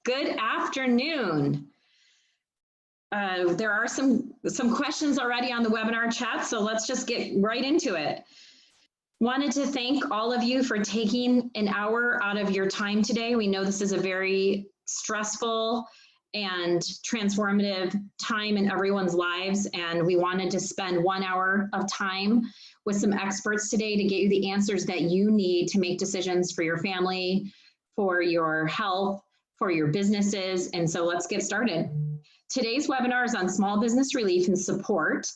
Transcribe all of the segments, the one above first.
Good afternoon. There are some questions already on the webinar chat, so let's just get right into it. Wanted to thank all of you for taking an hour out of your time today. We know this is a very stressful and transformative time in everyone's lives, and we wanted to spend 1 hour of time with some experts today to get you the answers that you need to make decisions for your family, for your health, for your businesses. And so let's get started. Today's webinar is on small business relief and support,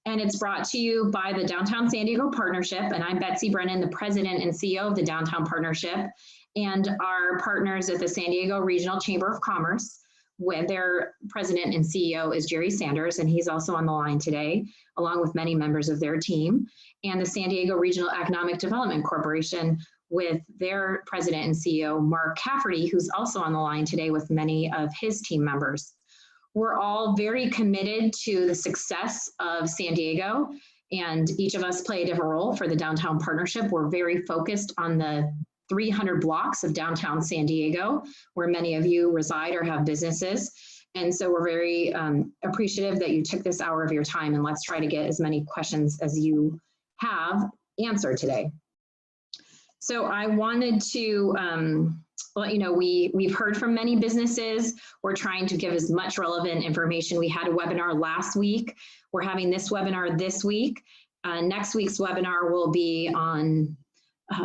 and it's brought to you by the Downtown San Diego Partnership. And I'm Betsy Brennan, the president and CEO of the Downtown Partnership, and our partners at the San Diego Regional Chamber of Commerce, with their president and CEO is Jerry Sanders, and he's also on the line today, along with many members of their team, and the San Diego Regional Economic Development Corporation, with their president and CEO, Mark Cafferty, who's also on the line today with many of his team members. We're all very committed to the success of San Diego, and each of us play a different role for the Downtown Partnership. We're very focused on the 300 blocks of downtown San Diego, where many of you reside or have businesses. And so we're very appreciative that you took this hour of your time, and let's try to get as many questions as you have answered today. So I wanted to let you know, we've heard from many businesses. We're trying to give as much relevant information. We had a webinar last week. We're having this webinar this week. Next week's webinar will be on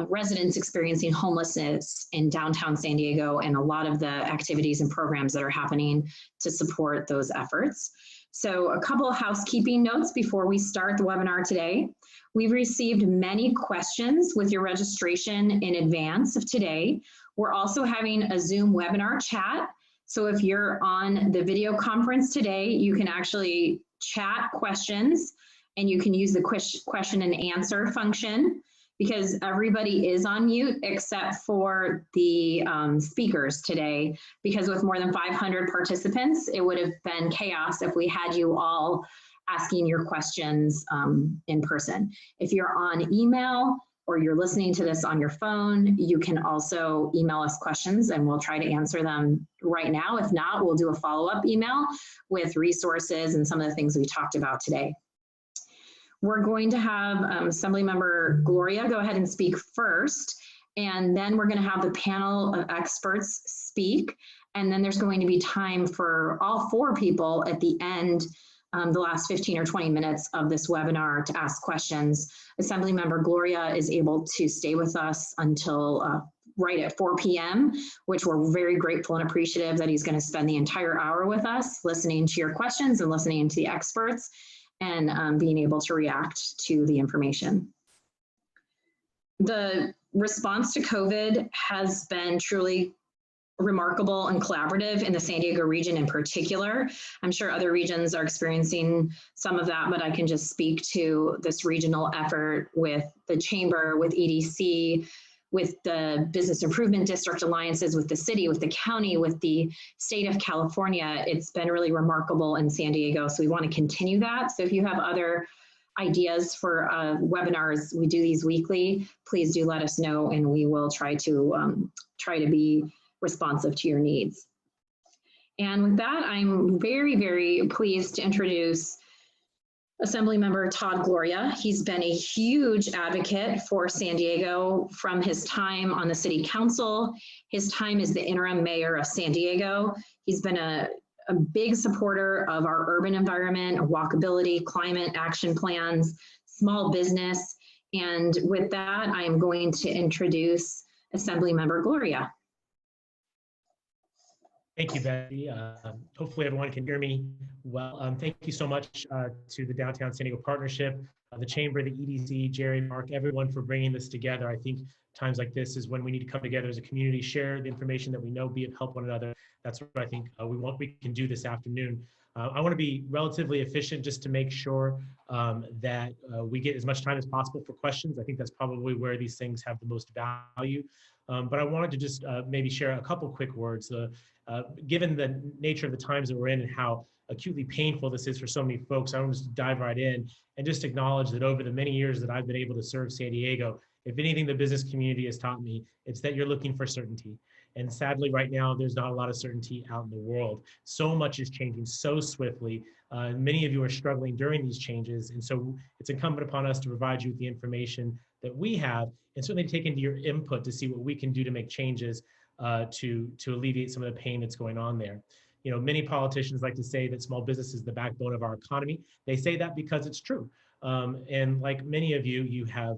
residents experiencing homelessness in downtown San Diego and a lot of the activities and programs that are happening to support those efforts. So a couple of housekeeping notes before we start the webinar today. We've received many questions with your registration in advance of today. We're also having a Zoom webinar chat. So if you're on the video conference today, you can actually chat questions, and you can use the question and answer function, because everybody is on mute except for the speakers today, because with more than 500 participants, it would have been chaos if we had you all asking your questions in person. If you're on email or you're listening to this on your phone, you can also email us questions and we'll try to answer them right now. If not, we'll do a follow-up email with resources and some of the things we talked about today. We're going to have Assemblymember Gloria go ahead and speak first, and then we're going to have the panel of experts speak, and then there's going to be time for all 4 people at the end, the last 15 or 20 minutes of this webinar, to ask questions. Assemblymember Gloria is able to stay with us until right at 4 p.m., which we're very grateful and appreciative that he's going to spend the entire hour with us, listening to your questions and listening to the experts, and being able to react to the information. The response to COVID has been truly remarkable and collaborative in the San Diego region in particular. I'm sure other regions are experiencing some of that, but I can just speak to this regional effort with the Chamber, with EDC, with the Business Improvement District alliances, with the city, with the county, with the state of California. It's been really remarkable in San Diego, so we want to continue that. So if you have other ideas for webinars, we do these weekly, please do let us know, and we will try to be responsive to your needs. And with that, I'm very, very pleased to introduce Assemblymember Todd Gloria. He's been a huge advocate for San Diego from his time on the city council, his time as the interim mayor of San Diego. He's been a big supporter of our urban environment, walkability, climate action plans, small business. And with that, I am going to introduce Assemblymember Gloria. Thank you, Betty. Hopefully everyone can hear me well. Thank you so much to the Downtown San Diego Partnership, the Chamber, the EDC, Jerry, Mark, everyone for bringing this together. I think times like this is when we need to come together as a community, share the information that we know, be of help one another. That's what I think we can do this afternoon. I want to be relatively efficient just to make sure that we get as much time as possible for questions. I think that's probably where these things have the most value. But I wanted to just maybe share a couple quick words. Given the nature of the times that we're in and how acutely painful this is for so many folks, I want to dive right in and just acknowledge that over the many years that I've been able to serve San Diego, if anything the business community has taught me, it's that you're looking for certainty. And sadly, right now, there's not a lot of certainty out in the world. So much is changing so swiftly. Many of you are struggling during these changes. And so it's incumbent upon us to provide you with the information that we have, and certainly take into your input to see what we can do to make changes to alleviate some of the pain that's going on there. You know, many politicians like to say that small business is the backbone of our economy. They say that because it's true. And like many of you, you have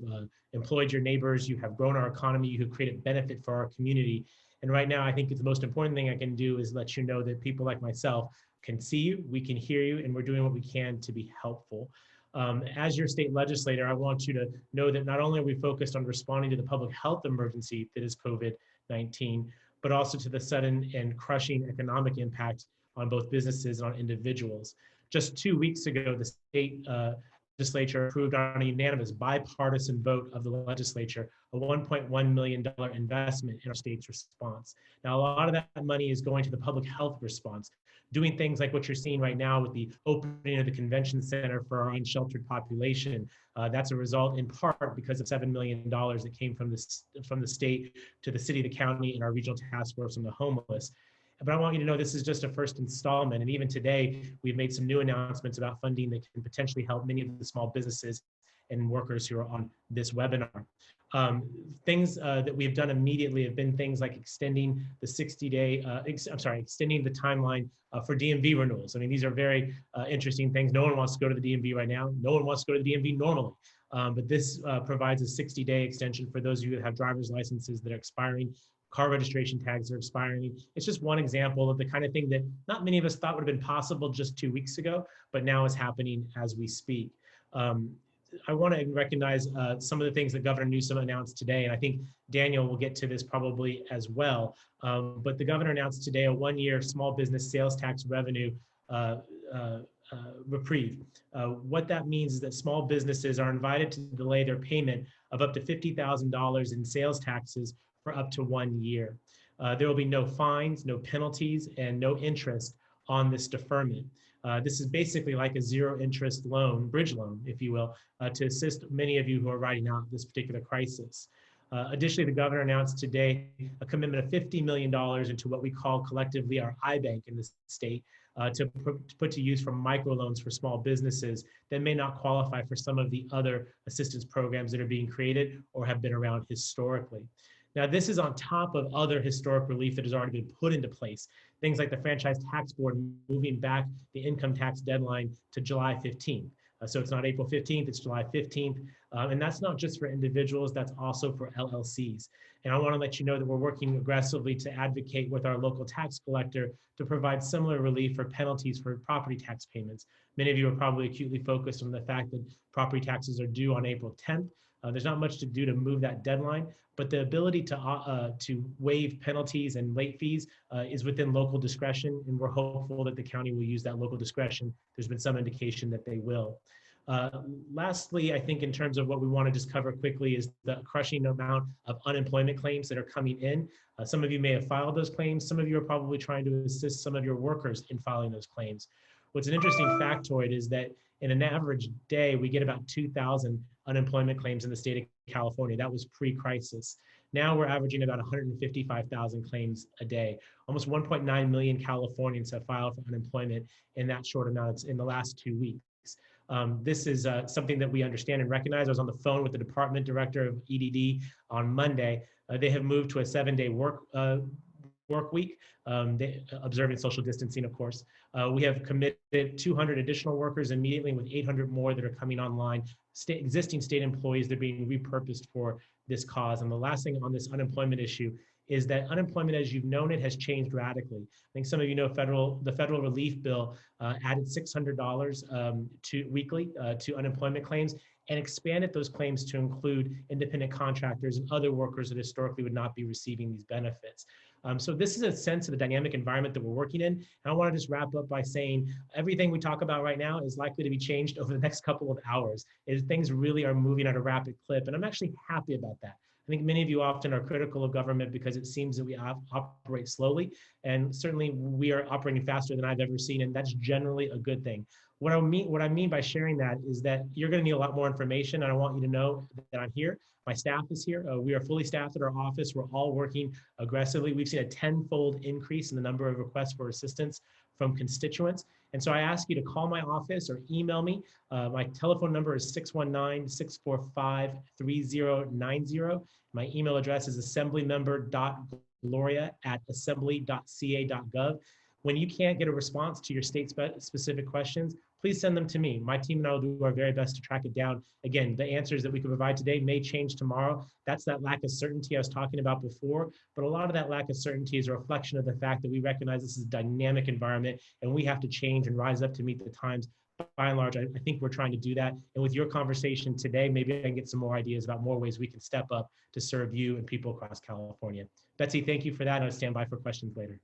employed your neighbors, you have grown our economy, you have created benefit for our community. And right now, I think the most important thing I can do is let you know that people like myself can see you, we can hear you, and we're doing what we can to be helpful. As your state legislator, I want you to know that not only are we focused on responding to the public health emergency that is COVID-19, but also to the sudden and crushing economic impact on both businesses and on individuals. Just 2 weeks ago, the state legislature approved on a unanimous bipartisan vote of the legislature a $1.1 million investment in our state's response. Now, a lot of that money is going to the public health response, doing things like what you're seeing right now with the opening of the convention center for our unsheltered population. That's a result in part because of $7 million that came from the state to the city, the county, and our regional task force on the homeless. But I want you to know this is just a first installment. And even today, we've made some new announcements about funding that can potentially help many of the small businesses and workers who are on this webinar. Things that we've done immediately have been things like extending the 60-day, extending the timeline for DMV renewals. I mean, these are very interesting things. No one wants to go to the DMV right now. No one wants to go to the DMV normally. But this provides a 60-day extension for those of you that have driver's licenses that are expiring, car registration tags are expiring. It's just one example of the kind of thing that not many of us thought would have been possible just 2 weeks ago, but now is happening as we speak. I want to recognize some of the things that Governor Newsom announced today, and I think Daniel will get to this probably as well. But the governor announced today a one-year small business sales tax revenue reprieve. What that means is that small businesses are invited to delay their payment of up to $50,000 in sales taxes for up to 1 year. There will be no fines, no penalties, and no interest on this deferment. This is basically like a zero interest loan, bridge loan, if you will, to assist many of you who are riding out this particular crisis. Additionally, the governor announced today a commitment of $50 million into what we call collectively our iBank in the state to put to use for microloans for small businesses that may not qualify for some of the other assistance programs that are being created or have been around historically. Now, this is on top of other historic relief that has already been put into place. Things like the Franchise Tax Board moving back the income tax deadline to July 15th. So it's not April 15th, it's July 15th. And that's not just for individuals, that's also for LLCs. And I want to let you know that we're working aggressively to advocate with our local tax collector to provide similar relief for penalties for property tax payments. Many of you are probably acutely focused on the fact that property taxes are due on April 10th. There's not much to do to move that deadline, but the ability to waive penalties and late fees is within local discretion, and we're hopeful that the county will use that local discretion. There's been some indication that they will. Lastly, I think in terms of what we want to just cover quickly is the crushing amount of unemployment claims that are coming in. Some of you may have filed those claims. Some of you are probably trying to assist some of your workers in filing those claims. What's an interesting factoid is that in an average day, we get about 2,000 unemployment claims in the state of California. That was pre-crisis. Now we're averaging about 155,000 claims a day. Almost 1.9 million Californians have filed for unemployment in that short amount in the last 2 weeks. This is something that we understand and recognize. I was on the phone with the department director of EDD on Monday. They have moved to a 7-day work week, observing social distancing, of course. We have committed 200 additional workers immediately with 800 more that are coming online. Existing state employees that are being repurposed for this cause. And the last thing on this unemployment issue is that unemployment, as you've known it, has changed radically. I think some of you know the federal relief bill added $600 weekly to unemployment claims and expanded those claims to include independent contractors and other workers that historically would not be receiving these benefits. So this is a sense of the dynamic environment that we're working in. And I want to just wrap up by saying everything we talk about right now is likely to be changed over the next couple of hours. Things really are moving at a rapid clip, and I'm actually happy about that. I think many of you often are critical of government because it seems that we operate slowly, and certainly we are operating faster than I've ever seen, and that's generally a good thing. What I mean by sharing that is that you're going to need a lot more information, and I want you to know that I'm here. My staff is here. We are fully staffed at our office. We're all working aggressively. We've seen a tenfold increase in the number of requests for assistance from constituents. And so I ask you to call my office or email me. My telephone number is 619-645-3090. My email address is assemblymember.gloria@assembly.ca.gov. When you can't get a response to your state-specific questions, please send them to me. My team and I will do our very best to track it down. Again, the answers that we can provide today may change tomorrow. That's that lack of certainty I was talking about before. But a lot of that lack of certainty is a reflection of the fact that we recognize this is a dynamic environment and we have to change and rise up to meet the times. By and large, I think we're trying to do that. And with your conversation today, maybe I can get some more ideas about more ways we can step up to serve you and people across California. Betsy, thank you for that. I'll stand by for questions later.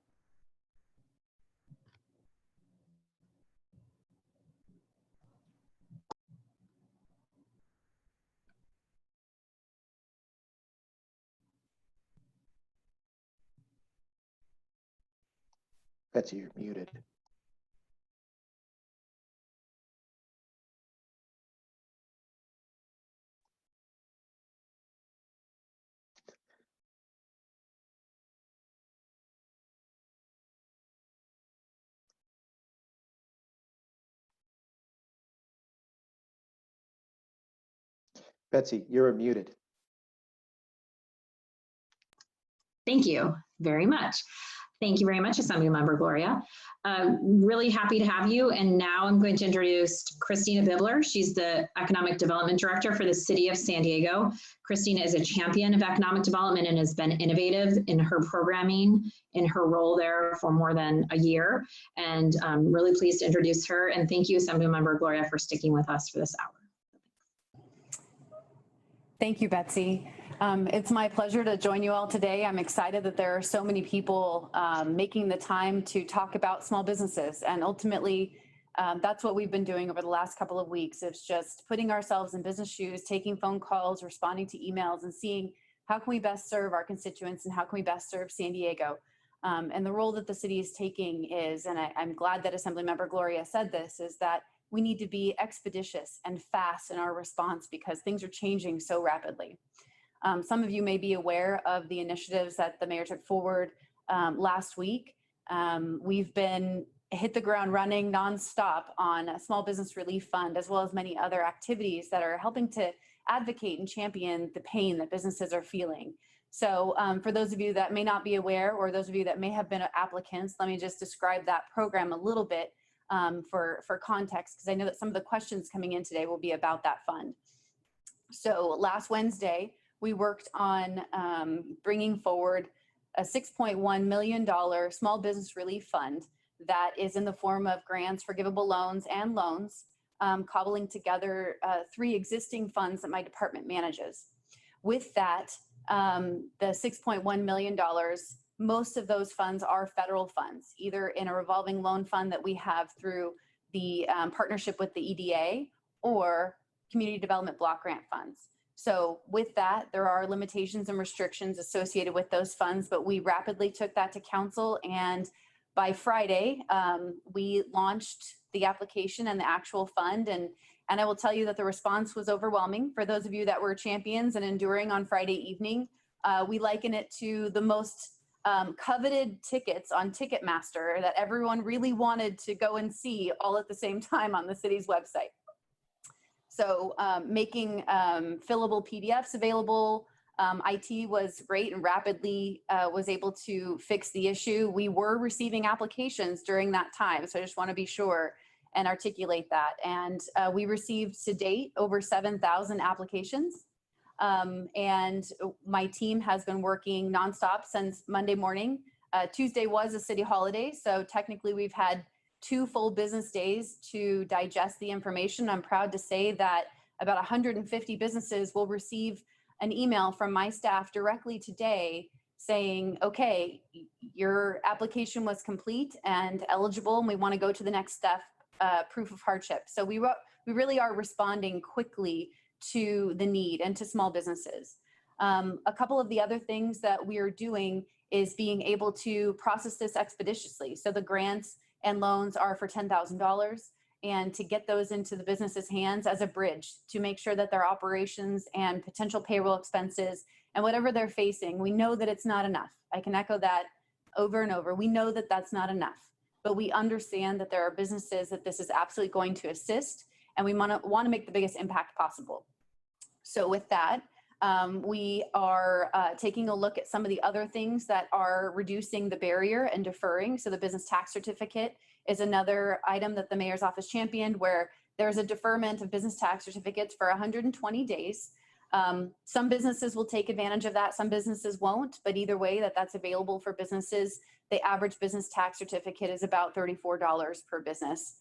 Betsy, you're muted. Betsy, you're muted. Thank you very much. Thank you very much, Assemblymember Gloria. Really happy to have you. And now I'm going to introduce Christina Bibler. She's the Economic Development Director for the City of San Diego. Christina is a champion of economic development and has been innovative in her programming in her role there for more than a year. And I'm really pleased to introduce her. And thank you, Assemblymember Gloria, for sticking with us for this hour. Thank you, Betsy. It's my pleasure to join you all today. I'm excited that there are so many people making the time to talk about small businesses. And ultimately, that's what we've been doing over the last couple of weeks. It's just putting ourselves in business shoes, taking phone calls, responding to emails, and seeing how can we best serve our constituents and how can we best serve San Diego. And the role that the city is taking is, and I'm glad that Assemblymember Gloria said this, is that we need to be expeditious and fast in our response because things are changing so rapidly. Some of you may be aware of the initiatives that the mayor took forward last week. We've been hit the ground running nonstop on a small business relief fund, as well as many other activities that are helping to advocate and champion the pain that businesses are feeling. So for those of you that may not be aware, or those of you that may have been applicants, let me just describe that program a little bit for context, because I know that some of the questions coming in today will be about that fund. So last Wednesday, we worked on bringing forward a $6.1 million small business relief fund that is in the form of grants, forgivable loans, and loans, cobbling together 3 existing funds that my department manages. With that, the $6.1 million, most of those funds are federal funds, either in a revolving loan fund that we have through the partnership with the EDA or community development block grant funds. So with that, there are limitations and restrictions associated with those funds, but we rapidly took that to council, and by Friday, we launched the application and the actual fund, and I will tell you that the response was overwhelming. For those of you that were champions and enduring on Friday evening, we liken it to the most coveted tickets on Ticketmaster that everyone really wanted to go and see all at the same time on the city's website. So making fillable PDFs available, IT was great and rapidly was able to fix the issue. We were receiving applications during that time, so I just want to be sure and articulate that. And we received to date over 7,000 applications. And my team has been working nonstop since Monday morning. Tuesday was a city holiday, so technically we've had 2 full business days to digest the information. I'm proud to say that about 150 businesses will receive an email from my staff directly today saying, okay, your application was complete and eligible, and we want to go to the next step, proof of hardship. So we really are responding quickly to the need and to small businesses. A couple of the other things that we are doing is being able to process this expeditiously. So the grants and loans are for $10,000, and to get those into the business's hands as a bridge to make sure that their operations and potential payroll expenses and whatever they're facing, we know that it's not enough. I can echo that over and over. We know that that's not enough, but we understand that there are businesses that this is absolutely going to assist, and we want to make the biggest impact possible. So with that, we are taking a look at some of the other things that are reducing the barrier and deferring. So the business tax certificate is another item that the mayor's office championed, where there's a deferment of business tax certificates for 120 days. Some businesses will take advantage of that, some businesses won't, but either way that's available for businesses. The average business tax certificate is about $34 per business.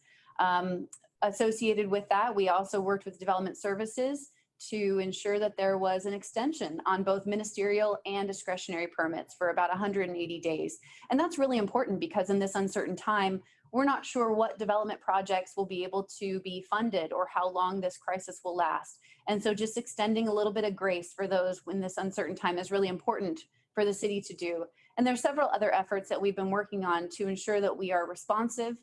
Associated with that, we also worked with development services to ensure that there was an extension on both ministerial and discretionary permits for about 180 days. And that's really important because in this uncertain time, we're not sure what development projects will be able to be funded or how long this crisis will last. And so just extending a little bit of grace for those in this uncertain time is really important for the city to do. And there's several other efforts that we've been working on to ensure that we are responsive.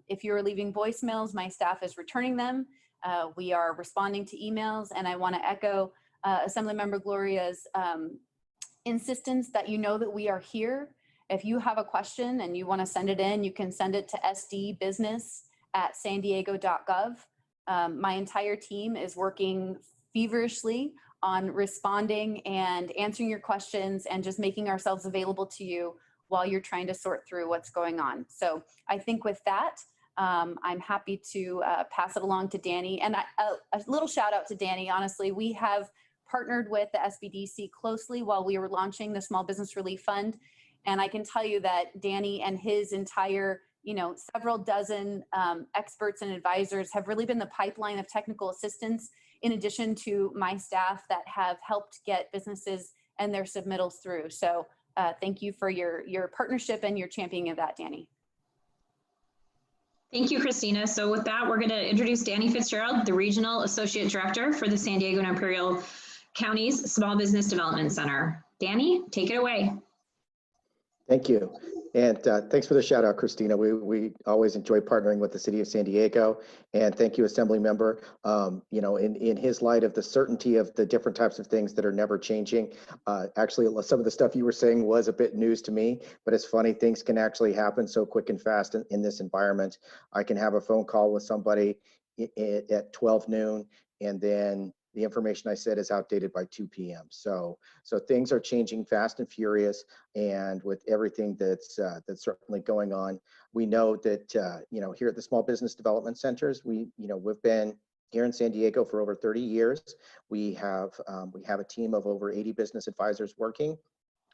If you're leaving voicemails, my staff is returning them. We are responding to emails, and I want to echo Assemblymember Gloria's insistence that you know that we are here. If you have a question and you want to send it in, you can send it to sdbusiness@sandiego.gov. My entire team is working feverishly on responding and answering your questions and just making ourselves available to you while you're trying to sort through what's going on. So I think with that, I'm happy to pass it along to Danny. And a little shout out to Danny. Honestly, we have partnered with the SBDC closely while we were launching the Small Business Relief Fund. And I can tell you that Danny and his entire, several dozen experts and advisors have really been the pipeline of technical assistance, in addition to my staff that have helped get businesses and their submittals through. So thank you for your partnership and your championing of that, Danny. Thank you, Christina. So with that, we're going to introduce Danny Fitzgerald, the Regional Associate Director for the San Diego and Imperial Counties Small Business Development Center. Danny, take it away. Thank you. And thanks for the shout out, Christina. We always enjoy partnering with the city of San Diego. And thank you, Assembly Member. In his light of the certainty of the different types of things that are never changing, actually, some of the stuff you were saying was a bit news to me, but it's funny, things can actually happen so quick and fast in this environment. I can have a phone call with somebody at 12 noon, and then the information I said is outdated by 2 p.m. So things are changing fast and furious, and with everything that's certainly going on, we know that here at the Small Business Development Centers, we've been here in San Diego for over 30 years. We have a team of over 80 business advisors working.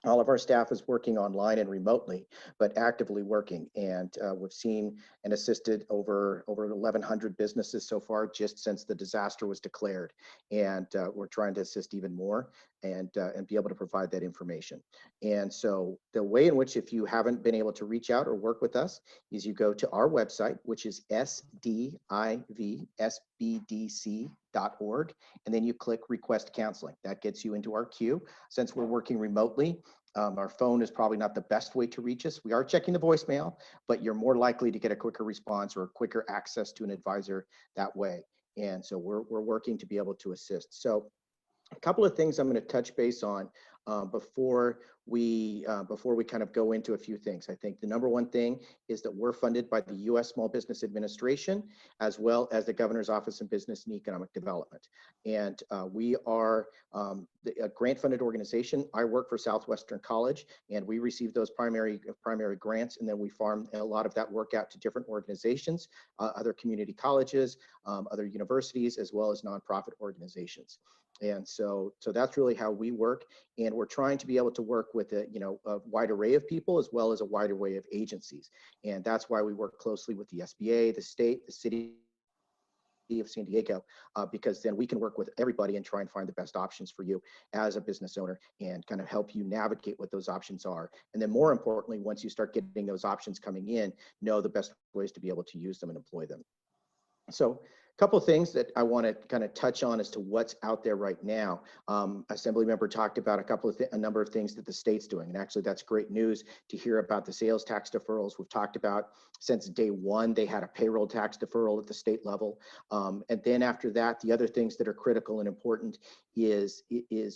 All of our staff is working online and remotely, but actively working. And we've seen and assisted over 1,100 businesses so far just since the disaster was declared. And we're trying to assist even more and be able to provide that information. And so the way in which, if you haven't been able to reach out or work with us, is you go to our website, which is sdivsbdc.org, and then you click Request Counseling. That gets you into our queue. Since we're working remotely, our phone is probably not the best way to reach us. We are checking the voicemail, but you're more likely to get a quicker response or a quicker access to an advisor that way. And so we're working to be able to assist. So a couple of things I'm going to touch base on before we kind of go into a few things. I think the number one thing is that we're funded by the U.S. Small Business Administration, as well as the Governor's Office of Business and Economic Development. And we are a grant-funded organization. I work for Southwestern College, and we receive those primary grants, and then we farm a lot of that work out to different organizations, other community colleges, other universities, as well as nonprofit organizations. And so that's really how we work. And we're trying to be able to work with a wide array of people, as well as a wide array of agencies. And that's why we work closely with the SBA, the state, the city of San Diego, because then we can work with everybody and try and find the best options for you as a business owner and kind of help you navigate what those options are. And then more importantly, once you start getting those options coming in, know the best ways to be able to use them and employ them. So couple of things that I want to kind of touch on as to what's out there right now. Assemblymember talked about a number of things that the state's doing, and actually that's great news to hear about the sales tax deferrals. We've talked about since day one, they had a payroll tax deferral at the state level. And then after that, the other things that are critical and important is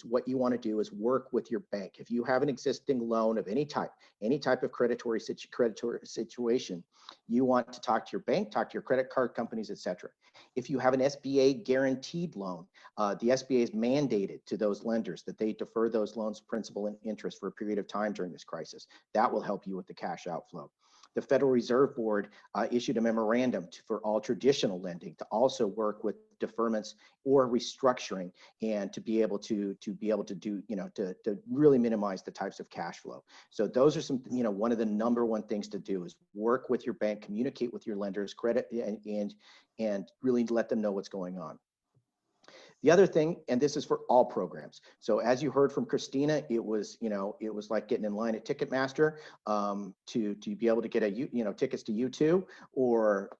what you want to do is work with your bank. If you have an existing loan of any type of predatory situation, you want to talk to your bank, talk to your credit card companies, etc. If you have an SBA guaranteed loan, the SBA is mandated to those lenders that they defer those loans principal and interest for a period of time during this crisis. That will help you with the cash outflow. The Federal Reserve Board issued a memorandum for all traditional lending to also work with deferments or restructuring, and to be able to do, to really minimize the types of cash flow. So those are some, one of the number one things to do is work with your bank, communicate with your lenders, credit, and really let them know what's going on. The other thing, and this is for all programs. So as you heard from Christina, it was like getting in line at Ticketmaster to be able to get tickets to U2 or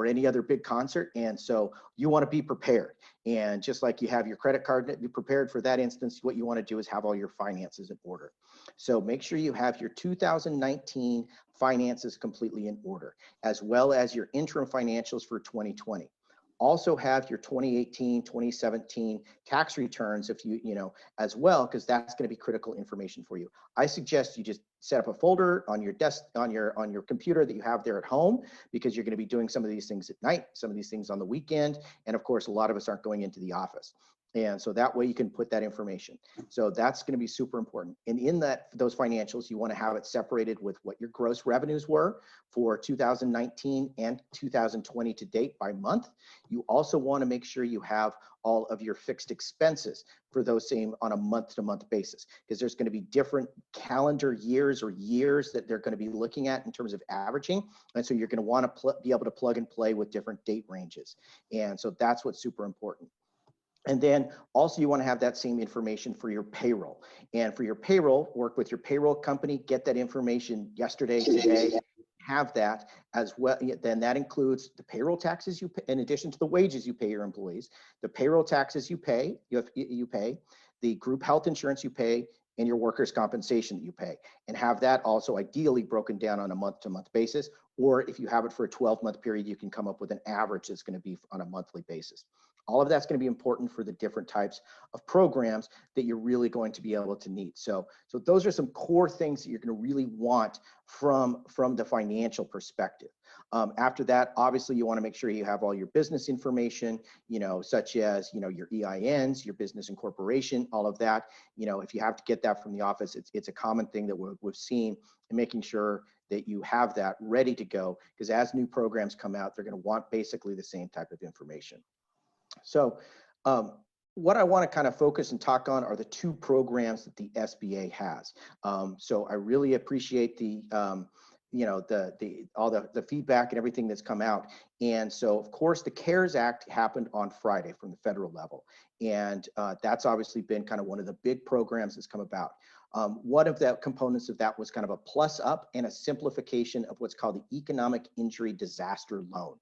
any other big concert. And so you want to be prepared. And just like you have your credit card, be prepared for that instance. What you want to do is have all your finances in order. So make sure you have your 2019 finances completely in order, as well as your interim financials for 2020. Also have your 2018, 2017 tax returns if as well, because that's going to be critical information for you. I suggest you just set up a folder on your desk, on your computer that you have there at home, because you're going to be doing some of these things at night, some of these things on the weekend, and of course, a lot of us aren't going into the office. And so that way you can put that information. So that's going to be super important. And in those financials, you want to have it separated with what your gross revenues were for 2019 and 2020 to date by month. You also want to make sure you have all of your fixed expenses for those same on a month-to-month basis, because there's going to be different calendar years or years that they're going to be looking at in terms of averaging. And so you're going to want to be able to plug and play with different date ranges. And so that's what's super important. And then also you want to have that same information for your payroll. And for your payroll, work with your payroll company, get that information yesterday, today, have that as well. Then that includes the payroll taxes you pay, in addition to the wages you pay your employees, the payroll taxes you pay, the group health insurance you pay, and your workers' compensation that you pay, and have that also ideally broken down on a month-to-month basis. Or if you have it for a 12-month period, you can come up with an average that's going to be on a monthly basis. All of that's going to be important for the different types of programs that you're really going to be able to need. So those are some core things that you're going to really want from the financial perspective. After that, obviously, you want to make sure you have all your business information, such as, your EINs, your business incorporation, all of that. If you have to get that from the office, it's a common thing that we've seen, and making sure that you have that ready to go, because as new programs come out, they're going to want basically the same type of information. So what I want to kind of focus and talk on are the two programs that the SBA has. So I really appreciate all the feedback and everything that's come out. And so, of course, the CARES Act happened on Friday from the federal level. And that's obviously been kind of one of the big programs that's come about. One of the components of that was kind of a plus up and a simplification of what's called the Economic Injury Disaster Loan.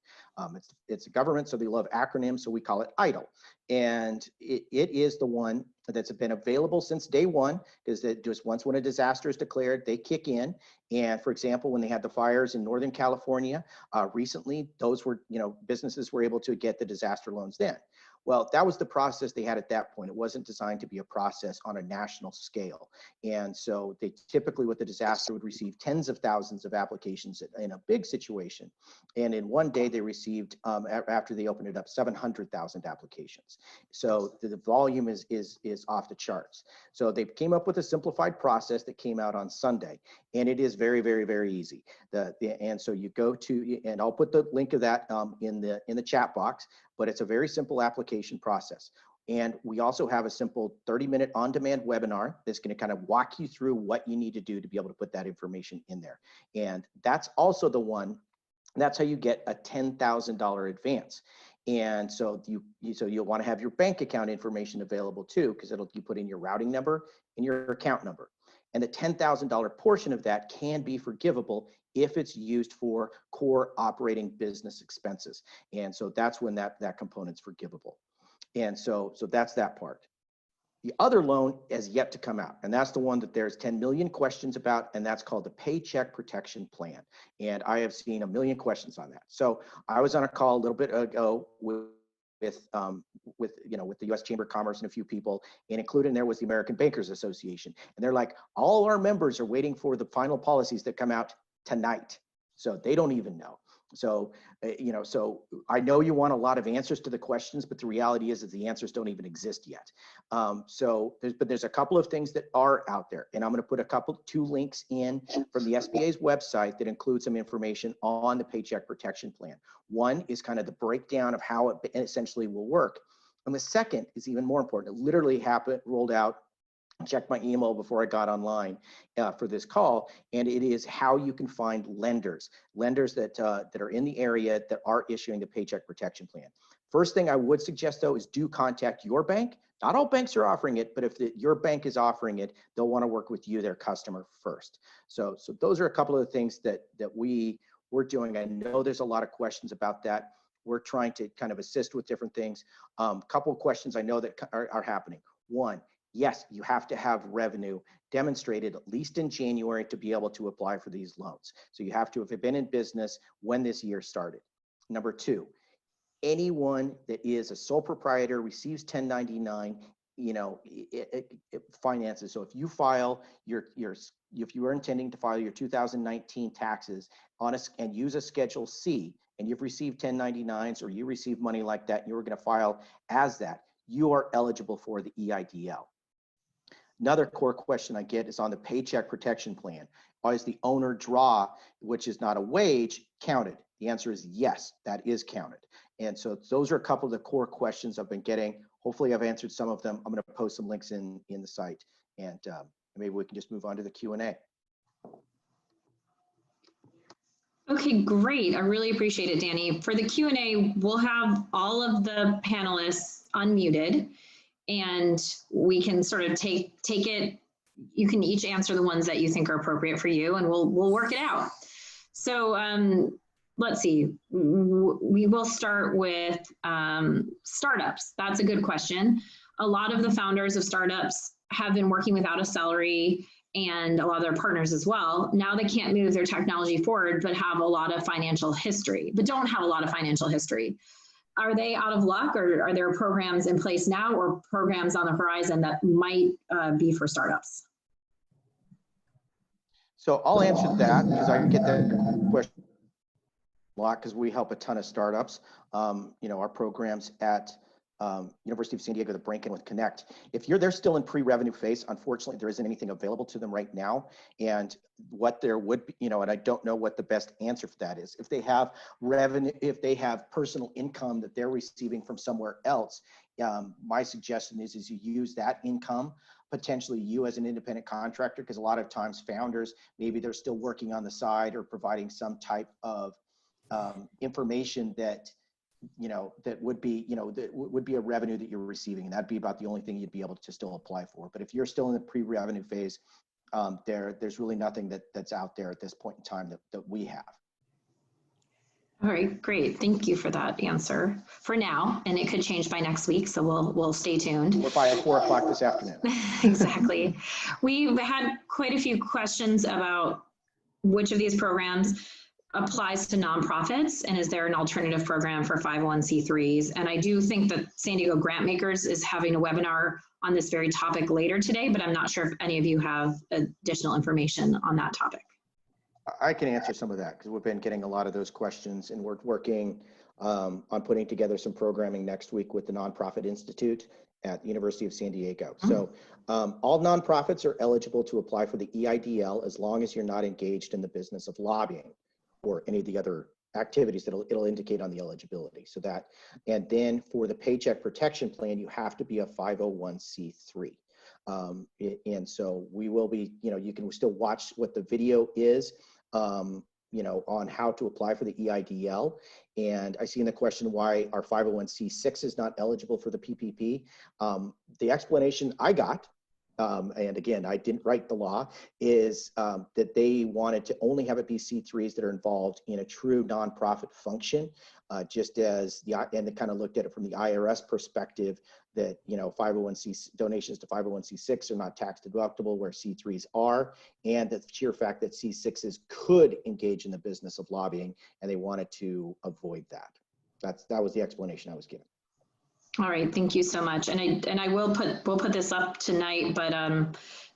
It's a government, so they love acronyms, so we call it EIDL. And it is the one that's been available since day one, because just once when a disaster is declared, they kick in. And for example, when they had the fires in Northern California recently, those were, businesses were able to get the disaster loans then. Well, that was the process they had at that point. It wasn't designed to be a process on a national scale. And so they typically, with the disaster, would receive tens of thousands of applications in a big situation. And in one day, they received, after they opened it up, 700,000 applications. So the volume is off the charts. So they came up with a simplified process that came out on Sunday. And it is very, very, very easy. And so you go to, and I'll put the link of that in the chat box, but it's a very simple application process. And we also have a simple 30-minute on-demand webinar that's going to kind of walk you through what you need to do to be able to put that information in there. And that's also the one, that's how you get a $10,000 advance. And so you'll want to have your bank account information available too, because you put in your routing number and your account number. And the $10,000 portion of that can be forgivable if it's used for core operating business expenses. And so that's when that component's forgivable. And so that's that part. The other loan has yet to come out, and that's the one that there's 10 million questions about, and that's called the Paycheck Protection Plan. And I have seen 1 million questions on that. So I was on a call a little bit ago with the U.S. Chamber of Commerce and a few people, and included in there was the American Bankers Association. And they're like, all our members are waiting for the final policies that come out tonight. So they don't even know. So, so I know you want a lot of answers to the questions, but the reality is that the answers don't even exist yet. But there's a couple of things that are out there, and I'm going to put two links in from the SBA's website that include some information on the Paycheck Protection Plan. One is kind of the breakdown of how it essentially will work. And the second is even more important. It literally rolled out. Checked my email before I got online for this call, and it is how you can find lenders that are in the area that are issuing the Paycheck Protection Plan. First thing I would suggest though is do contact your bank. Not all banks are offering it, but if your bank is offering it, they'll want to work with you, their customer, first. So those are a couple of the things that we're doing. I know there's a lot of questions about that. We're trying to kind of assist with different things. Couple of questions I know that are happening. One, yes, you have to have revenue demonstrated at least in January to be able to apply for these loans. So you have to have been in business when this year started. Number two, anyone that is a sole proprietor receives 1099, finances. So if you file if you are intending to file your 2019 taxes and use a Schedule C, and you've received 1099s or you receive money like that, and you're going to file as that, you are eligible for the EIDL. Another core question I get is on the Paycheck Protection Plan. Is the owner draw, which is not a wage, counted? The answer is yes, that is counted. And so those are a couple of the core questions I've been getting. Hopefully I've answered some of them. I'm going to post some links in the site, and maybe we can just move on to the Q&A. Okay, great. I really appreciate it, Danny. For the Q&A, we'll have all of the panelists unmuted, and we can sort of take it. You can each answer the ones that you think are appropriate for you, and we'll work it out. So let's see. We will start with startups. That's a good question. A lot of the founders of startups have been working without a salary, and a lot of their partners as well. Now they can't move their technology forward, but have a lot of financial history, but don't have a lot of financial history. Are they out of luck, or are there programs in place now or programs on the horizon that might be for startups? So I'll answer that because I get that question a lot because we help a ton of startups. Our programs at University of San Diego, the Brankin with Connect. If they're still in pre-revenue phase, unfortunately, there isn't anything available to them right now. And what there would be, and I don't know what the best answer for that is. If they have revenue, if they have personal income that they're receiving from somewhere else, my suggestion is you use that income, potentially you as an independent contractor, because a lot of times founders, maybe they're still working on the side or providing some type of information that that would be, that would be a revenue that you're receiving. And that'd be about the only thing you'd be able to still apply for. But if you're still in the pre-revenue phase, there's really nothing that's out there at this point in time that we have. All right, great. Thank you for that answer for now. And it could change by next week, so we'll stay tuned. Or by 4 o'clock this afternoon. Exactly. We've had quite a few questions about which of these programs applies to nonprofits, and is there an alternative program for 501c3s? And I do think that San Diego Grantmakers is having a webinar on this very topic later today, but I'm not sure if any of you have additional information on that topic. I can answer some of that because we've been getting a lot of those questions, and we're working on putting together some programming next week with the Nonprofit Institute at the University of San Diego. So all nonprofits are eligible to apply for the EIDL as long as you're not engaged in the business of lobbying or any of the other activities that it'll indicate on the eligibility. So that, and then for the Paycheck Protection Plan, you have to be a 501c3. And so we will be, you can still watch what the video is, on how to apply for the EIDL. And I see in the question why our 501c6 is not eligible for the PPP. The explanation I got and again, I didn't write the law, is that they wanted to only have it be C3s that are involved in a true nonprofit function, just as and they kind of looked at it from the IRS perspective that, 501c donations to 501c6 are not tax deductible where C3s are, and the sheer fact that C6s could engage in the business of lobbying, and they wanted to avoid that. That was the explanation I was given. All right, thank you so much. And we'll put this up tonight, but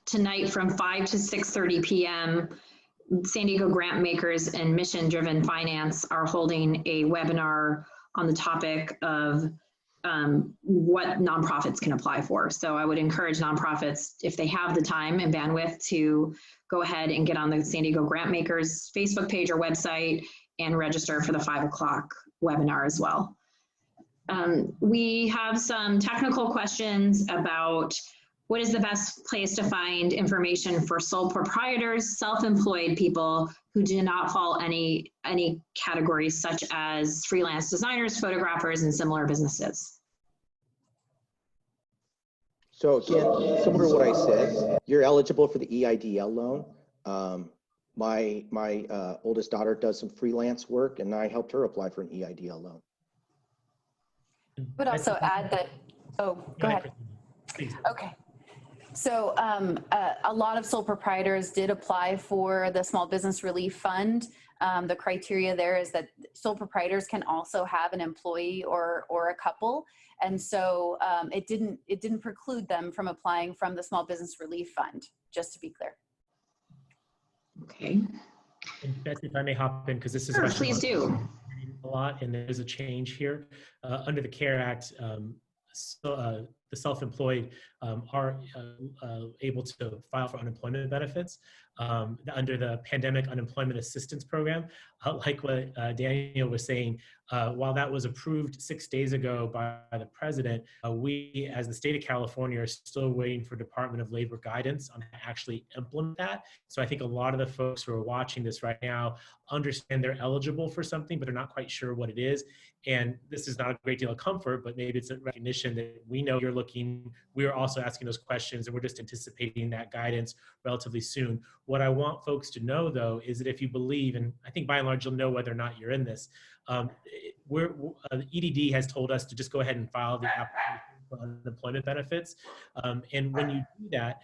tonight from 5 to 6:30 p.m., San Diego Grant Makers and Mission Driven Finance are holding a webinar on the topic of what nonprofits can apply for. So I would encourage nonprofits, if they have the time and bandwidth, to go ahead and get on the San Diego Grant Makers Facebook page or website and register for the 5 o'clock webinar as well. We have some technical questions about what is the best place to find information for sole proprietors, self-employed people who do not fall any categories such as freelance designers, photographers, and similar businesses. So again, similar to what I said, you're eligible for the EIDL loan. My oldest daughter does some freelance work, and I helped her apply for an EIDL loan. Would also add that, oh, go ahead. Please. Okay. So a lot of sole proprietors did apply for the Small Business Relief Fund. The criteria there is that sole proprietors can also have an employee or a couple. And so it didn't preclude them from applying from the Small Business Relief Fund, just to be clear. Okay. And Betsy, if I may hop in, because this is Sure, please do. A lot, and there's a change here. Under the CARE Act, the self-employed are able to file for unemployment benefits under the Pandemic Unemployment Assistance Program. Like what Daniel was saying, while that was approved 6 days ago by the president, we as the state of California are still waiting for Department of Labor guidance on how to actually implement that. So I think a lot of the folks who are watching this right now understand they're eligible for something, but they're not quite sure what it is. And this is not a great deal of comfort, but maybe it's a recognition that we know you're looking, we are also asking those questions, and we're just anticipating that guidance relatively soon. What I want folks to know, though, is that if you believe, and I think by and large you'll know whether or not you're in this, the EDD has told us to just go ahead and file the application for unemployment benefits. And when you do that,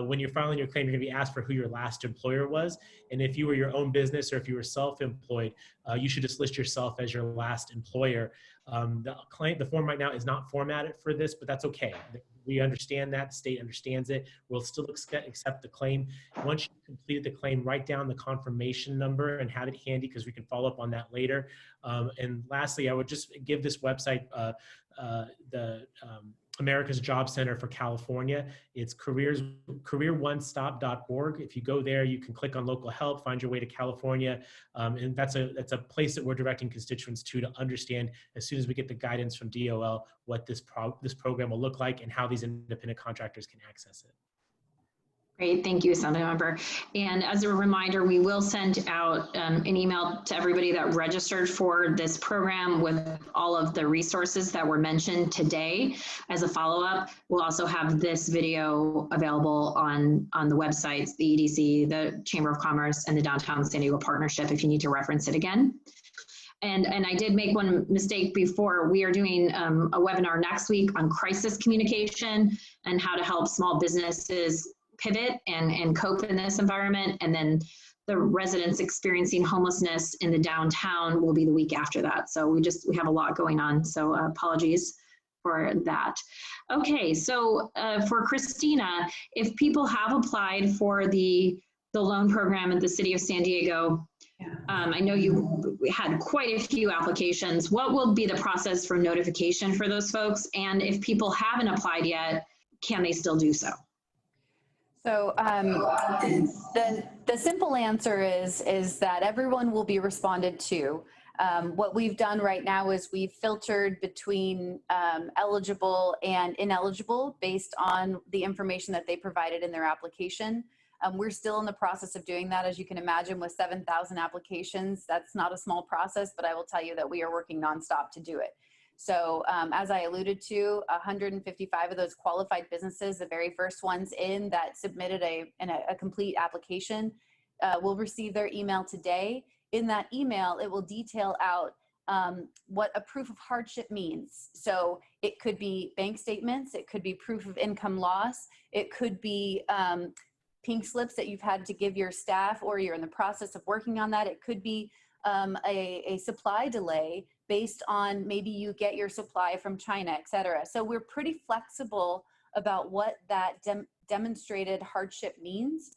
when you're filing your claim, you're going to be asked for who your last employer was. And if you were your own business or if you were self-employed, you should just list yourself as your last employer. The form right now is not formatted for this, but that's okay. We understand that, the state understands it. We'll still accept the claim. Once you completed the claim, write down the confirmation number and have it handy because we can follow up on that later. And lastly, I would just give this website, the America's Job Center for California. It's careeronestop.org. If you go there, you can click on local help, find your way to California. And that's a place that we're directing constituents to understand as soon as we get the guidance from DOL what this program will look like and how these independent contractors can access it. Great, thank you, Assemblymember. And as a reminder, we will send out an email to everybody that registered for this program with all of the resources that were mentioned today. As a follow-up, we'll also have this video available on the websites, the EDC, the Chamber of Commerce, and the Downtown San Diego Partnership if you need to reference it again. And I did make one mistake before. We are doing a webinar next week on crisis communication and how to help small businesses pivot and cope in this environment. And then the residents experiencing homelessness in the downtown will be the week after that. So we have a lot going on. So apologies for that. Okay, so for Christina, if people have applied for the loan program at the City of San Diego, I know you had quite a few applications. What will be the process for notification for those folks? And if people haven't applied yet, can they still do so? So the simple answer is that everyone will be responded to. What we've done right now is we've filtered between eligible and ineligible based on the information that they provided in their application. We're still in the process of doing that. As you can imagine, with 7,000 applications, that's not a small process, but I will tell you that we are working nonstop to do it. So as I alluded to, 155 of those qualified businesses, the very first ones in that submitted a complete application, will receive their email today. In that email, it will detail out what a proof of hardship means. So it could be bank statements, it could be proof of income loss, it could be pink slips that you've had to give your staff or you're in the process of working on that. It could be a supply delay based on maybe you get your supply from China, et cetera. So we're pretty flexible about what that demonstrated hardship means.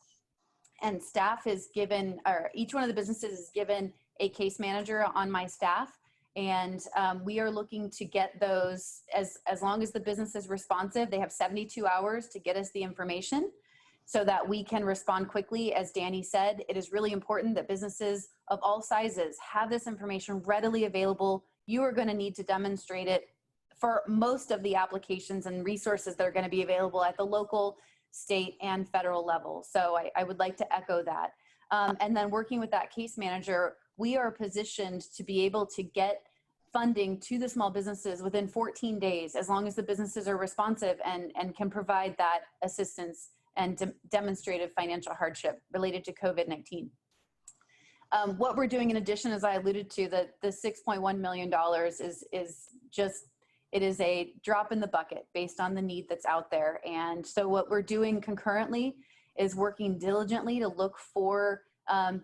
And staff is given, or each one of the businesses is given a case manager on my staff. And we are looking to get those, as long as the business is responsive, they have 72 hours to get us the information so that we can respond quickly. As Danny said, it is really important that businesses of all sizes have this information readily available. You are going to need to demonstrate it for most of the applications and resources that are going to be available at the local, state, and federal level. So I would like to echo that. And then working with that case manager, we are positioned to be able to get funding to the small businesses within 14 days, as long as the businesses are responsive and can provide that assistance and demonstrated financial hardship related to COVID-19. What we're doing in addition, as I alluded to, the $6.1 million is just, it is a drop in the bucket based on the need that's out there. And so what we're doing concurrently is working diligently to look for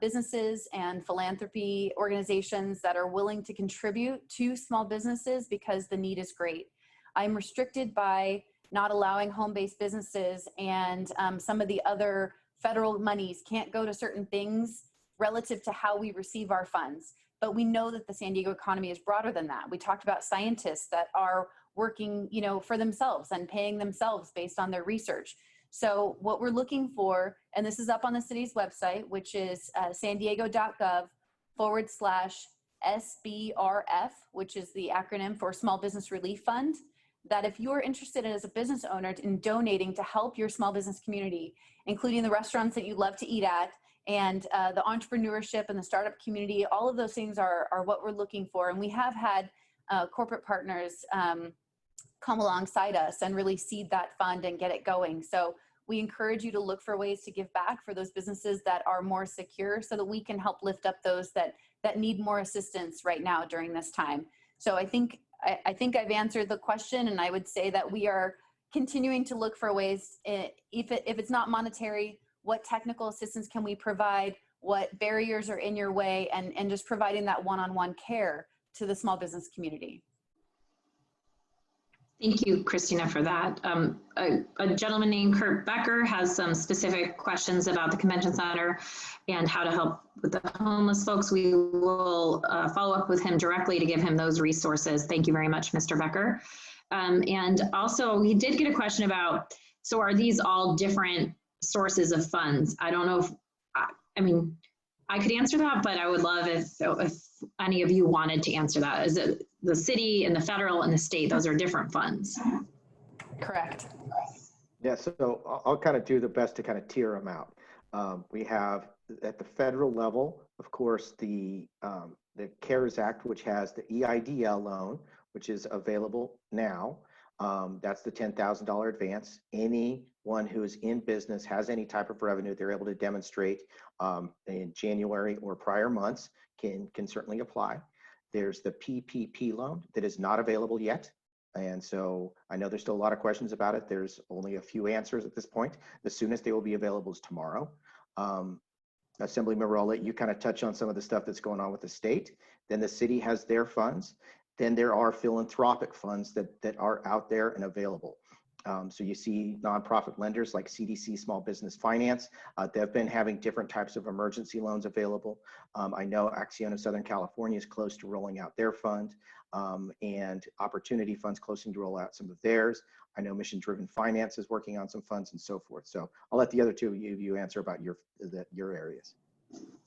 businesses and philanthropy organizations that are willing to contribute to small businesses because the need is great. I'm restricted by not allowing home-based businesses, and some of the other federal monies can't go to certain things relative to how we receive our funds. But we know that the San Diego economy is broader than that. We talked about scientists that are working, for themselves and paying themselves based on their research. So what we're looking for, and this is up on the city's website, which is sandiego.gov/SBRF, which is the acronym for Small Business Relief Fund, that if you're interested as a business owner in donating to help your small business community, including the restaurants that you love to eat at, and the entrepreneurship and the startup community, all of those things are what we're looking for. And we have had corporate partners come alongside us and really seed that fund and get it going. So we encourage you to look for ways to give back for those businesses that are more secure so that we can help lift up those that need more assistance right now during this time. So I think I've answered the question, and I would say that we are continuing to look for ways, if it's not monetary, what technical assistance can we provide, what barriers are in your way, and just providing that one-on-one care to the small business community. Thank you, Christina, for that. A gentleman named Kurt Becker has some specific questions about the convention center and how to help with the homeless folks. We will follow up with him directly to give him those resources. Thank you very much, Mr. Becker. And also, we did get a question about, so are these all different sources of funds? I don't know if, I mean, I could answer that, but I would love if any of you wanted to answer that. Is it the city and the federal and the state? Those are different funds. Correct. Yeah, so I'll kind of do the best to kind of tier them out. We have at the federal level, of course, the CARES Act, which has the EIDL loan, which is available now. That's the $10,000 advance. Anyone who is in business has any type of revenue they're able to demonstrate in January or prior months can certainly apply. There's the PPP loan that is not available yet. And so I know there's still a lot of questions about it. There's only a few answers at this point. The soonest they will be available is tomorrow. Assemblymember, I'll let you kind of touch on some of the stuff that's going on with the state. Then the city has their funds. Then there are philanthropic funds that are out there and available. So you see nonprofit lenders like CDC Small Business Finance. They've been having different types of emergency loans available. I know Acciona Southern California is close to rolling out their fund, and Opportunity Fund's close to roll out some of theirs. I know Mission Driven Finance is working on some funds and so forth. So I'll let the other two of you answer about your areas.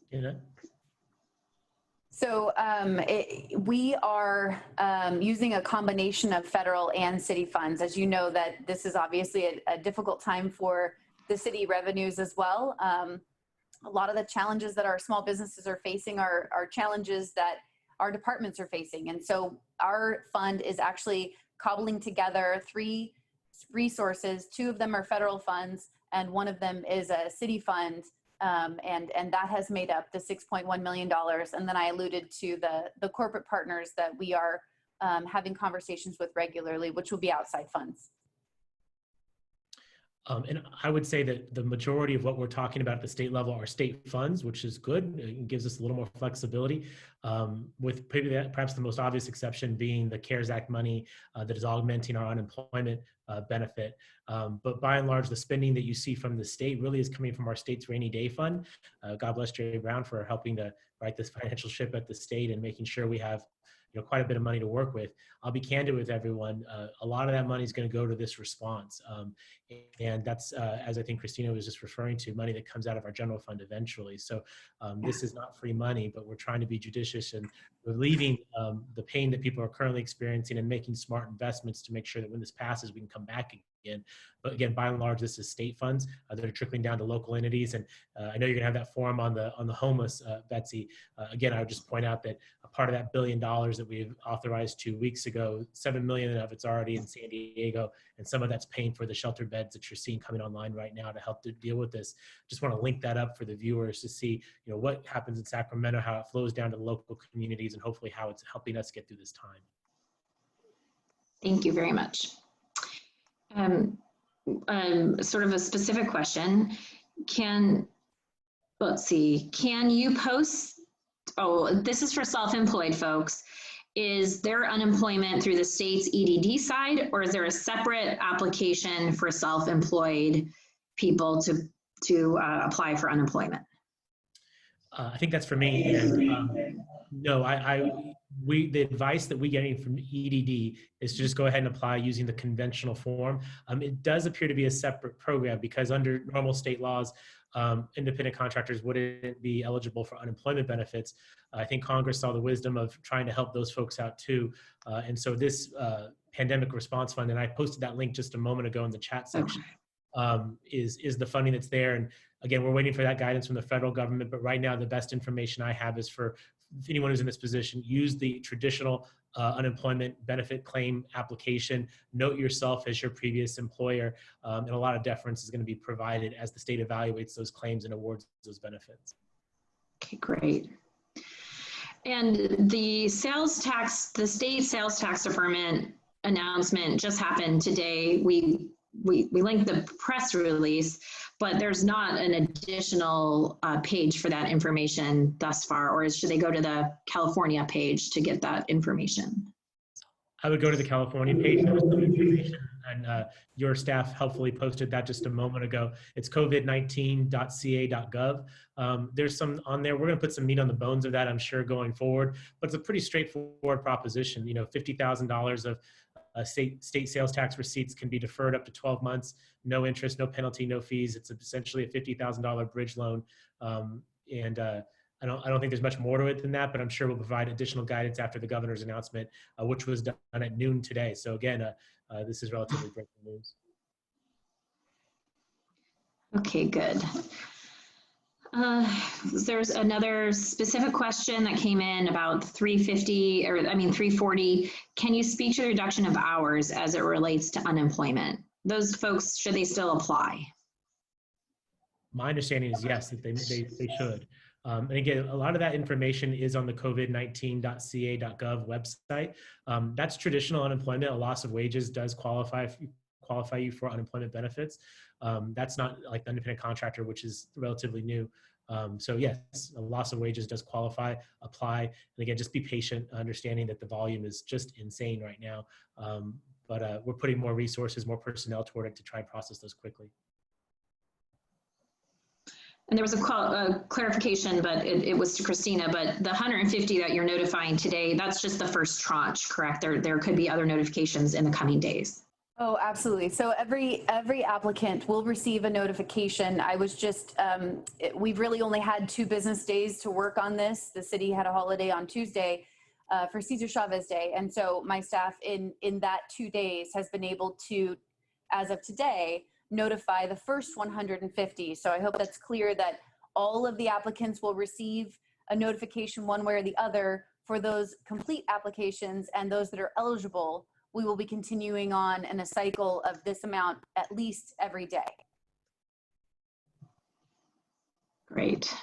Yeah. So we are using a combination of federal and city funds. As you know, that this is obviously a difficult time for the city revenues as well. A lot of the challenges that our small businesses are facing are challenges that our departments are facing. And so our fund is actually cobbling together 3 resources. 2 of them are federal funds, and 1 of them is a city fund. And that has made up the $6.1 million. And then I alluded to the corporate partners that we are having conversations with regularly, which will be outside funds. And I would say that the majority of what we're talking about at the state level are state funds, which is good. It gives us a little more flexibility, with perhaps the most obvious exception being the CARES Act money that is augmenting our unemployment benefit. But by and large, the spending that you see from the state really is coming from our state's rainy day fund. God bless Jerry Brown for helping to write this financial ship at the state and making sure we have quite a bit of money to work with. I'll be candid with everyone. A lot of that money is going to go to this response. And that's, as I think Christina was just referring to, money that comes out of our general fund eventually. So this is not free money, but we're trying to be judicious and relieving the pain that people are currently experiencing and making smart investments to make sure that when this passes, we can come back again. But again, by and large, this is state funds that are trickling down to local entities. And I know you're gonna have that forum on the homeless, Betsy. Again, I would just point out that a part of that $1 billion that we've authorized 2 weeks ago, 7 million of it's already in San Diego, and some of that's paying for the shelter beds that you're seeing coming online right now to help to deal with this. Just want to link that up for the viewers to see, what happens in Sacramento, how it flows down to the local communities, and hopefully how it's helping us get through this time. Thank you very much. Sort of a specific question. Can you post, this is for self-employed folks. Is there unemployment through the state's EDD side, or is there a separate application for self-employed people to apply for unemployment? I think that's for me. And no, the advice that we're getting from EDD is to just go ahead and apply using the conventional form. It does appear to be a separate program because under normal state laws, independent contractors wouldn't be eligible for unemployment benefits. I think Congress saw the wisdom of trying to help those folks out too. And so this pandemic response fund, and I posted that link just a moment ago in the chat section, is the funding that's there. And again, we're waiting for that guidance from the federal government, but right now the best information I have is for anyone who's in this position, use the traditional unemployment benefit claim application, note yourself as your previous employer, and a lot of deference is going to be provided as the state evaluates those claims and awards those benefits. Okay, great. And the state sales tax deferment announcement just happened today. We linked the press release, but there's not an additional page for that information thus far, or should they go to the California page to get that information? I would go to the California page. There was some information, and your staff helpfully posted that just a moment ago. It's covid19.ca.gov. There's some on there. We're going to put some meat on the bones of that, I'm sure, going forward. But it's a pretty straightforward proposition. $50,000 of state sales tax receipts can be deferred up to 12 months, no interest, no penalty, no fees. It's essentially a $50,000 bridge loan. I don't think there's much more to it than that, but I'm sure we'll provide additional guidance after the governor's announcement, which was done at noon today. So again, this is relatively breaking news. Okay, good. There's another specific question that came in about 340. Can you speak to the reduction of hours as it relates to unemployment? Those folks, should they still apply? My understanding is yes, that they should. And again, a lot of that information is on the covid19.ca.gov website. That's traditional unemployment. A loss of wages does qualify you for unemployment benefits. That's not like the independent contractor, which is relatively new. So yes, a loss of wages does apply. And again, just be patient, understanding that the volume is just insane right now. But we're putting more resources, more personnel toward it to try and process those quickly. And there was a clarification, but it was to Christina, but the 150 that you're notifying today, that's just the first tranche, correct? There could be other notifications in the coming days. Oh, absolutely. So every applicant will receive a notification. I was just, we've really only had 2 business days to work on this. The city had a holiday on Tuesday for Cesar Chavez Day. And so my staff in that 2 days has been able to, as of today, notify the first 150. So I hope that's clear that all of the applicants will receive a notification one way or the other for those complete applications and those that are eligible, we will be continuing on in a cycle of this amount at least every day. Great.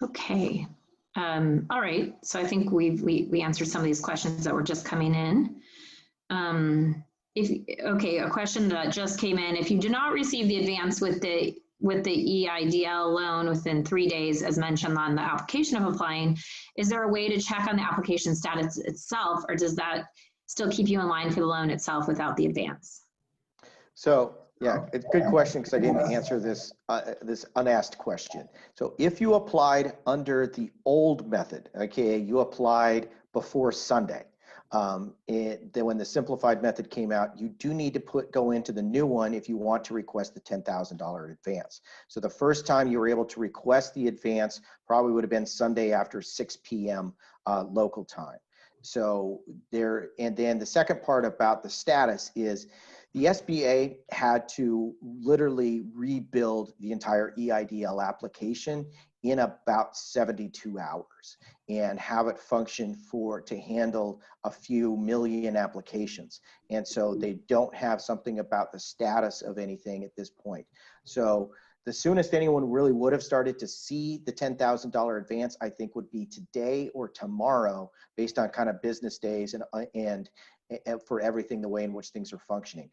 Okay. All right. So I think we answered some of these questions that were just coming in. Okay, a question that just came in. If you do not receive the advance with the EIDL loan within 3 days, as mentioned on the application of applying, is there a way to check on the application status itself, or does that still keep you in line for the loan itself without the advance? So yeah, it's a good question because I didn't answer this this unasked question. So if you applied under the old method, okay, you applied before Sunday, then when the simplified method came out, you do need to go into the new one if you want to request the $10,000 advance. So the first time you were able to request the advance probably would have been Sunday after 6 p.m. Local time. So there, and then the second part about the status is the SBA had to literally rebuild the entire EIDL application in about 72 hours and have it function to handle a few million applications. And so they don't have something about the status of anything at this point. So the soonest anyone really would have started to see the $10,000 advance, I think, would be today or tomorrow, based on kind of business days and for everything, the way in which things are functioning.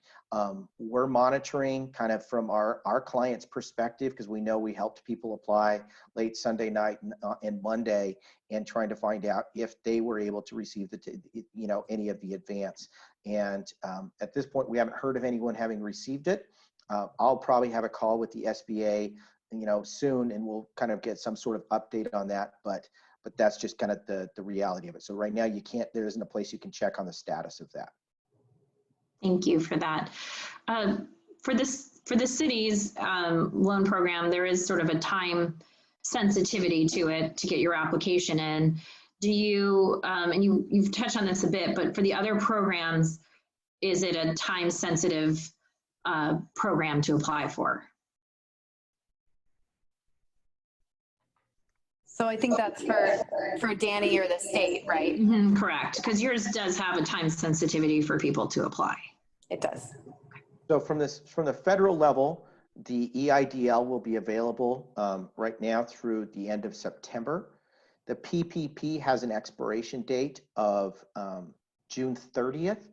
We're monitoring kind of from our client's perspective, because we know we helped people apply late Sunday night and Monday, and trying to find out if they were able to receive any of the advance. And at this point, we haven't heard of anyone having received it. I'll probably have a call with the SBA, soon, and we'll kind of get some sort of update on that. But that's just kind of the reality of it. So right now there isn't a place you can check on the status of that. Thank you for that. For the city's loan program, there is sort of a time sensitivity to it to get your application in. Do you, and you've touched on this a bit, but for the other programs, is it a time sensitive program to apply for? So I think that's for Danny or the state, right? Mm-hmm, correct, because yours does have a time sensitivity for people to apply. It does. So from the federal level, the EIDL will be available right now through the end of September. The PPP has an expiration date of June 30th,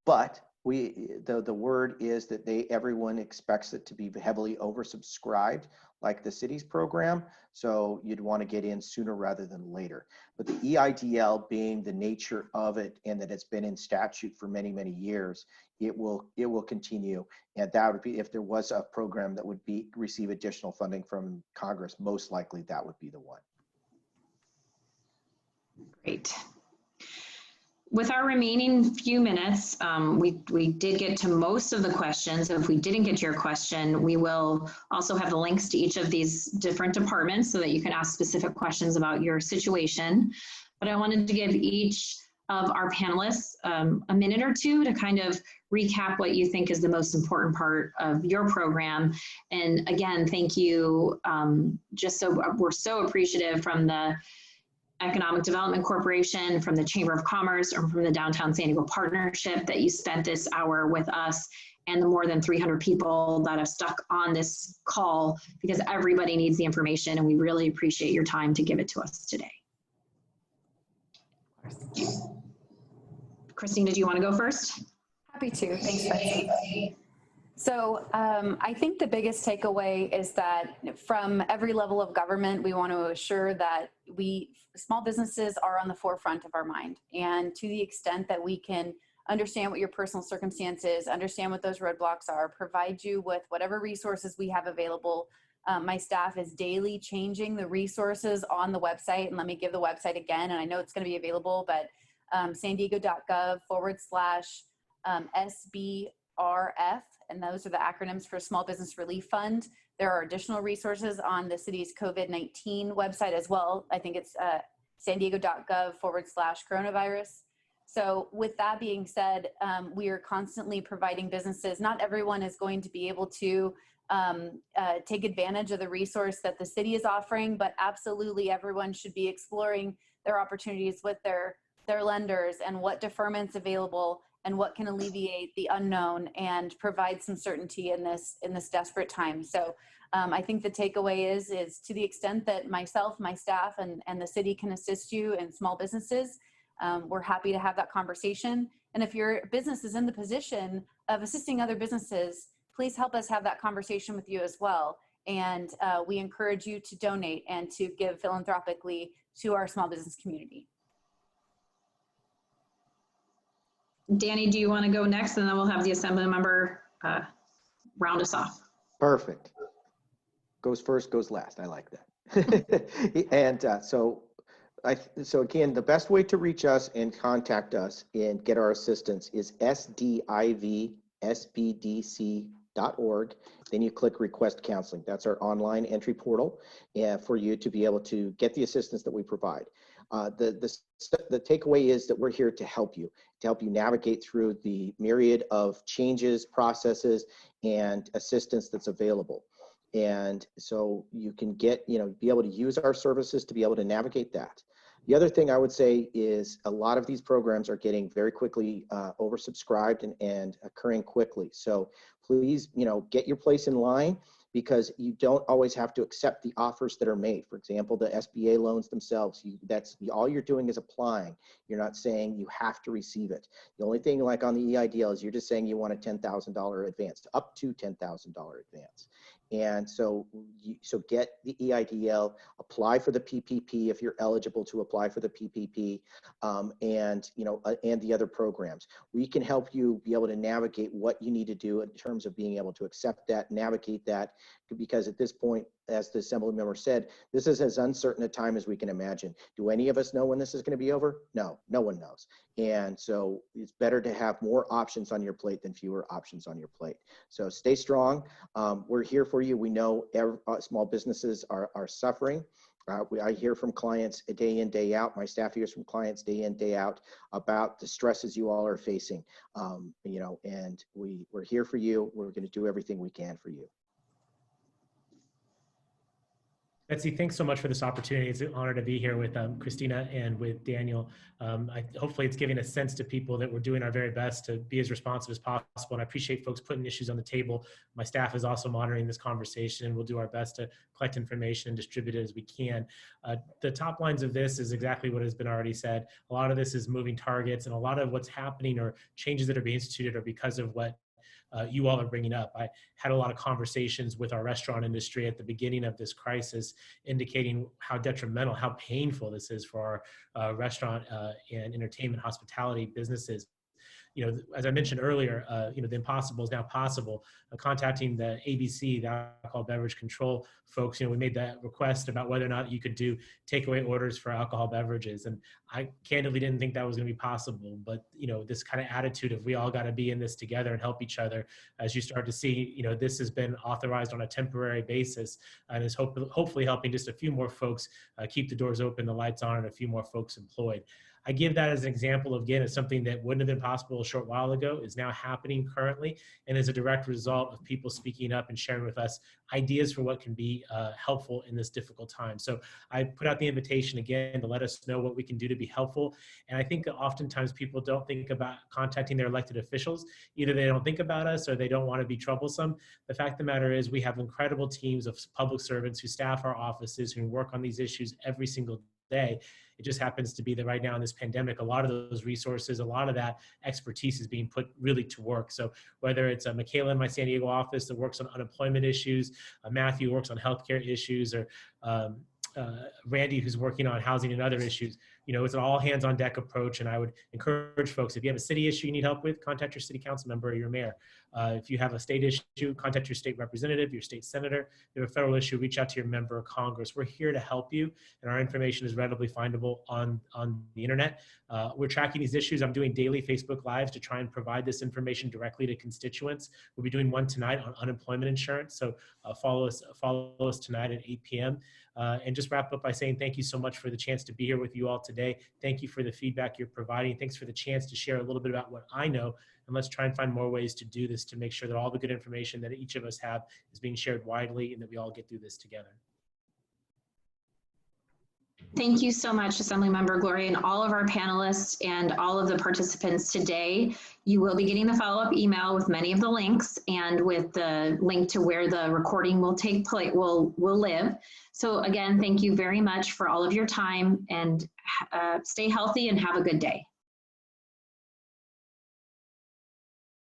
but the word is that everyone expects it to be heavily oversubscribed, like the city's program. So you'd want to get in sooner rather than later. But the EIDL, being the nature of it and that it's been in statute for many, many years, it will continue. And that would be, if there was a program that would receive additional funding from Congress, most likely that would be the one. Great. With our remaining few minutes, we did get to most of the questions. If we didn't get to your question, we will also have the links to each of these different departments so that you can ask specific questions about your situation. But I wanted to give each of our panelists a minute or two to kind of recap what you think is the most important part of your program. And again, thank you. We're so appreciative from the Economic Development Corporation, from the Chamber of Commerce, or from the Downtown San Diego Partnership that you spent this hour with us, and the more than 300 people that have stuck on this call, because everybody needs the information, and we really appreciate your time to give it to us today. Christine, did you want to go first? Happy to. Thanks, Betsy. So I think the biggest takeaway is that from every level of government, we want to assure that small businesses are on the forefront of our mind. And to the extent that we can understand what your personal circumstances, understand what those roadblocks are, provide you with whatever resources we have available. My staff is daily changing the resources on the website. And let me give the website again, and I know it's going to be available, but sandiego.gov/SBRF. And those are the acronyms for Small Business Relief Fund. There are additional resources on the city's COVID-19 website as well. I think it's sandiego.gov/coronavirus. So with that being said, we are constantly providing businesses. Not everyone is going to be able to take advantage of the resource that the city is offering, but absolutely everyone should be exploring their opportunities with their lenders and what deferment's available and what can alleviate the unknown and provide some certainty in this desperate time. So I think the takeaway is to the extent that myself, my staff, and the city can assist you in small businesses, we're happy to have that conversation. And if your business is in the position of assisting other businesses, please help us have that conversation with you as well. And we encourage you to donate and to give philanthropically to our small business community. Danny, do you want to go next? And then we'll have the assembly member round us off. Perfect. Goes first, goes last. I like that. And so again, the best way to reach us and contact us and get our assistance is sdivsbdc.org. Then you click request counseling. That's our online entry portal for you to be able to get the assistance that we provide. The takeaway is that we're here to help you navigate through the myriad of changes, processes, and assistance that's available. And so you can be able to use our services to be able to navigate that. The other thing I would say is a lot of these programs are getting very quickly oversubscribed and occurring quickly. So please, get your place in line, because you don't always have to accept the offers that are made. For example, the SBA loans themselves, all you're doing is applying. You're not saying you have to receive it. The only thing, like on the EIDL, is you're just saying you want a $10,000 advance, up to $10,000 advance. And so get the EIDL, apply for the PPP if you're eligible to apply for the PPP, and the other programs. We can help you be able to navigate what you need to do in terms of being able to accept that, navigate that, because at this point, as the assembly member said, this is as uncertain a time as we can imagine. Do any of us know when this is going to be over? No, no one knows. And so it's better to have more options on your plate than fewer options on your plate. So stay strong. We're here for you. We know small businesses are suffering. I hear from clients day in, day out. My staff hears from clients day in, day out about the stresses you all are facing. And we're here for you. We're going to do everything we can for you. Betsy, thanks so much for this opportunity. It's an honor to be here with Christina and with Daniel. Hopefully it's giving a sense to people that we're doing our very best to be as responsive as possible. And I appreciate folks putting issues on the table. My staff is also monitoring this conversation, and we'll do our best to collect information and distribute it as we can. The top lines of this is exactly what has been already said. A lot of this is moving targets, and a lot of what's happening or changes that are being instituted are because of what you all are bringing up. I had a lot of conversations with our restaurant industry at the beginning of this crisis, indicating how detrimental, how painful this is for our restaurant and entertainment hospitality businesses. As I mentioned earlier, the impossible is now possible. Contacting the ABC, the Alcohol Beverage Control folks, we made that request about whether or not you could do takeaway orders for alcohol beverages. And I candidly didn't think that was going to be possible. But, this kind of attitude of we all got to be in this together and help each other, as you start to see, this has been authorized on a temporary basis and is hopefully helping just a few more folks keep the doors open, the lights on, and a few more folks employed. I give that as an example of, again, of something that wouldn't have been possible a short while ago, is now happening currently, and is a direct result of people speaking up and sharing with us ideas for what can be helpful in this difficult time. So I put out the invitation again to let us know what we can do to be helpful. And I think that oftentimes people don't think about contacting their elected officials. Either they don't think about us or they don't want to be troublesome. The fact of the matter is we have incredible teams of public servants who staff our offices, who work on these issues every single day. It just happens to be that right now in this pandemic, a lot of those resources, a lot of that expertise is being put really to work. So whether it's Michaela in my San Diego office that works on unemployment issues, Matthew works on healthcare issues, or Randy who's working on housing and other issues, it's an all hands on deck approach. And I would encourage folks, if you have a city issue you need help with, contact your city council member or your mayor. If you have a state issue, contact your state representative, your state senator. If you have a federal issue, reach out to your member of Congress. We're here to help you, and our information is readily findable on the internet. We're tracking these issues. I'm doing daily Facebook Lives to try and provide this information directly to constituents. We'll be doing one tonight on unemployment insurance. So follow us tonight at 8 p.m. And just wrap up by saying thank you so much for the chance to be here with you all today. Thank you for the feedback you're providing. Thanks for the chance to share a little bit about what I know. And let's try and find more ways to do this to make sure that all the good information that each of us have is being shared widely and that we all get through this together. Thank you so much, Assemblymember Gloria, and all of our panelists and all of the participants today. You will be getting the follow-up email with many of the links and with the link to where the recording will take place, will live. So again, thank you very much for all of your time, and stay healthy and have a good day.